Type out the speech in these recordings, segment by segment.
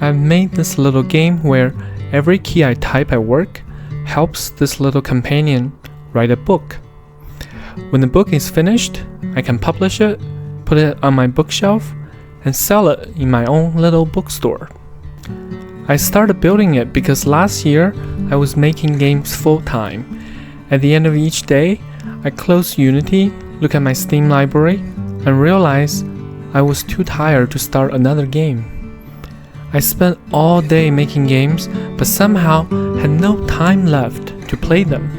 I've made this little game where every key I type at work helps this little companion write a book. When the book is finished, I can publish it, put it on my bookshelf, and sell it in my own little bookstore. I started building it because last year I was making games full-time. At the end of each day, I close Unity, look at my Steam library, and realize I was too tired to start another game. I spent all day making games, but somehow had no time left to play them.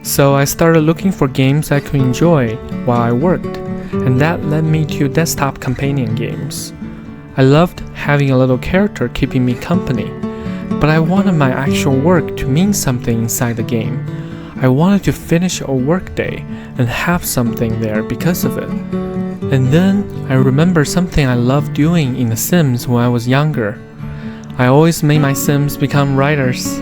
So I started looking for games I could enjoy while I worked, and that led me to desktop companion games. I loved having a little character keeping me company, but I wanted my actual work to mean something inside the game. I wanted to finish a workday and have something there because of it. And then I remember something I loved doing in The Sims when I was younger. I always made my Sims become writers.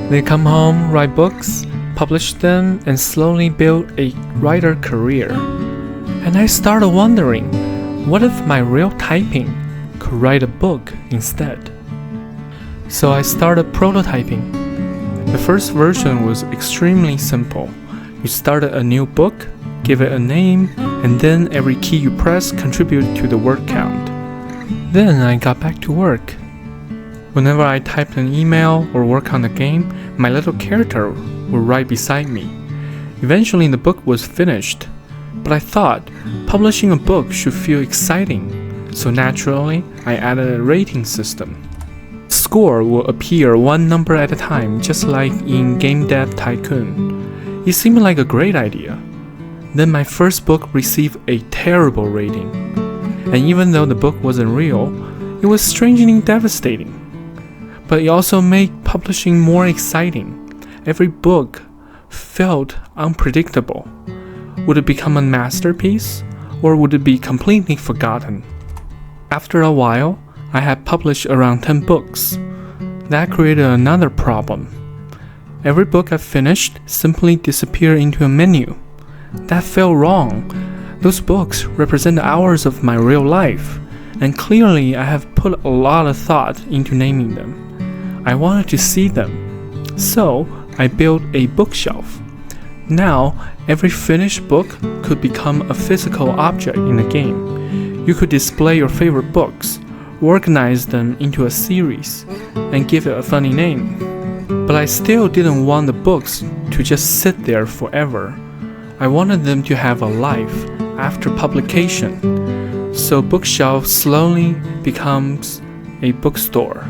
They come home, write books, publish them, and slowly build a writer career. And I started wondering, what if my real typing could write a book instead? So I started prototyping. The first version was extremely simple. You started a new book, give it a name, and then every key you press contributed to the word count. Then I got back to work. Whenever I typed an email or work on a game, my little character would write beside me. Eventually the book was finished, but I thought publishing a book should feel exciting, so naturally I added a rating system. Score will appear one number at a time, just like in Game Dev Tycoon. It seemed like a great idea. Then my first book received a terrible rating. And even though the book wasn't real, it was strangely devastating. But it also made publishing more exciting. Every book felt unpredictable. Would it become a masterpiece, or would it be completely forgotten? After a while, I had published around 10 books. That created another problem. Every book I finished simply disappeared into a menu. That felt wrong. Those books represent hours of my real life, and clearly I have put a lot of thought into naming them. I wanted to see them, so I built a bookshelf. Now, every finished book could become a physical object in the game. You could display your favorite books, organize them into a series, and give it a funny name. But I still didn't want the books to just sit there forever. I wanted them to have a life after publication. So bookshelf slowly becomes a bookstore.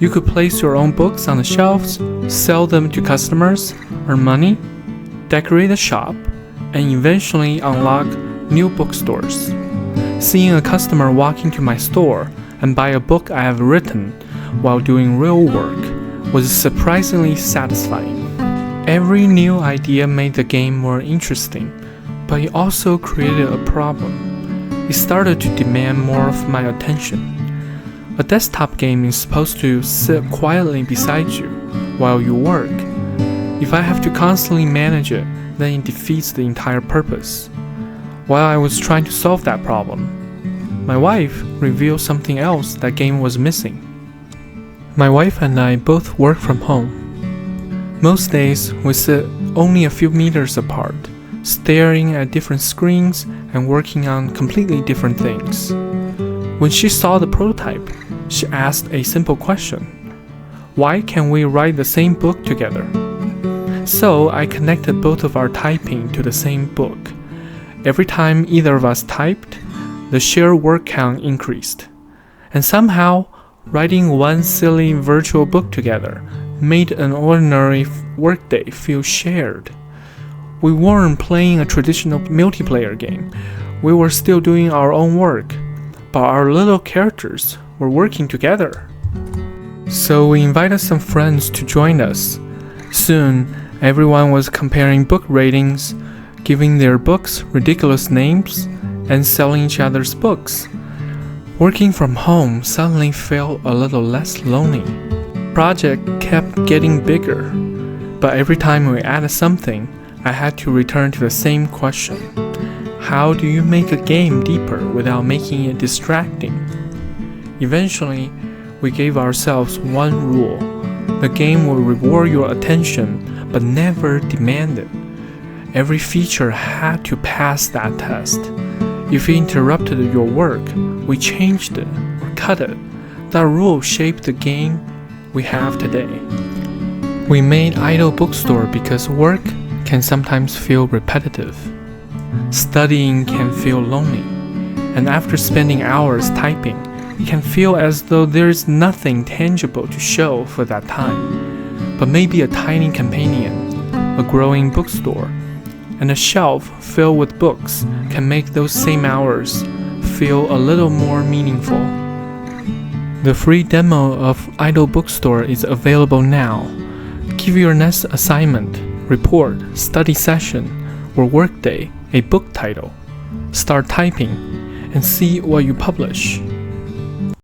You could place your own books on the shelves, sell them to customers, earn money, decorate a shop, and eventually unlock new bookstores. Seeing a customer walk into my store and buy a book I have written while doing real work was surprisingly satisfying. Every new idea made the game more interesting, but it also created a problem. It started to demand more of my attention. A desktop game is supposed to sit quietly beside you while you work. If I have to constantly manage it, then it defeats the entire purpose. While I was trying to solve that problem, my wife revealed something else that game was missing. My wife and I both work from home. Most days we sit only a few meters apart, staring at different screens and working on completely different things. When she saw the prototype, she asked a simple question: why can't we write the same book together? So I connected both of our typing to the same book. Every time either of us typed, the shared word count increased. And somehow, writing one silly virtual book together made an ordinary workday feel shared. We weren't playing a traditional multiplayer game. We were still doing our own work, but our little characters were working together. So we invited some friends to join us. Soon, everyone was comparing book ratings, giving their books ridiculous names, and selling each other's books. Working from home suddenly felt a little less lonely. The project kept getting bigger, but every time we added something, I had to return to the same question. How do you make a game deeper without making it distracting? Eventually, we gave ourselves one rule. The game will reward your attention, but never demand it. Every feature had to pass that test. If it interrupted your work, we changed it or cut it. That rule shaped the game we have today. We made Idle Bookstore because work can sometimes feel repetitive. Studying can feel lonely. And after spending hours typing, it can feel as though there is nothing tangible to show for that time. But maybe a tiny companion, a growing bookstore, and a shelf filled with books can make those same hours feel a little more meaningful. The free demo of Idle Bookstore is available now. Give your next assignment, report, study session, or workday a book title. Start typing and see what you publish.